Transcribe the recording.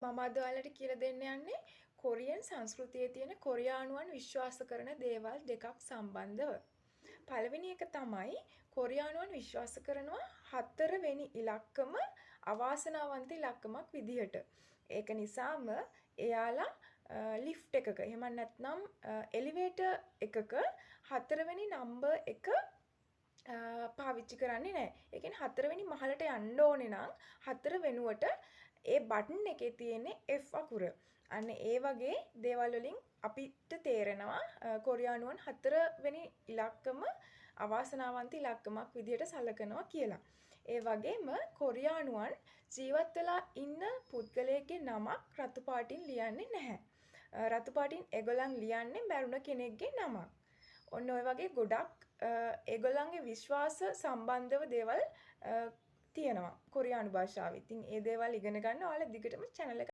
මම අද ඔයාලට කියලා දෙන්න යන්නේ කොරියන් සංස්කෘතියේ තියෙන කොරියානුවන් විශ්වාස කරන දේවල් දෙකක් සම්බන්ධව. පළවෙනි එක තමයි කොරියානුවන් විශ්වාස කරනවා 4 වෙනි ඉලක්කම අවාසනාවන්ත ඉලක්කමක් විදිහට. ඒක නිසාම එයාලා ලිෆ්ට් එකක එහෙම නැත්නම් එලිවේටර් එකක 4 වෙනි නම්බර් එක පාවිච්චි කරන්නේ නැහැ. ඒ කියන්නේ 4 වෙනි මහලට යන්න ඕනේ නම් 4 වෙනුවට ඒ බටන් එකේ තියෙන්නේ F අකුර. අන්න ඒ වගේ දේවල් වලින් අපිට තේරෙනවා කොරියානුවන් 4 වෙනි ඉලක්කම අවාසනාවන්ත ඉලක්කමක් විදිහට සලකනවා කියලා. ඒ වගේම කොරියානුවන් ජීවත් වෙලා ඉන්න පුද්ගලයෙක්ගේ නමක් රතු පාටින් ලියන්නේ නැහැ. රතු පාටින් ඒගොල්ලන් ලියන්නේ මැරුණ කෙනෙක්ගේ නමක්. ඔන්න ඔය වගේ ගොඩක් ඒගොල්ලන්ගේ විශ්වාස සම්බන්ධව දේවල් තියෙනවා කොරියානු භාෂාවේ. ඉතින් ඒ දේවල් ඉගෙන ගන්න ඔයාලා දිගටම channel එක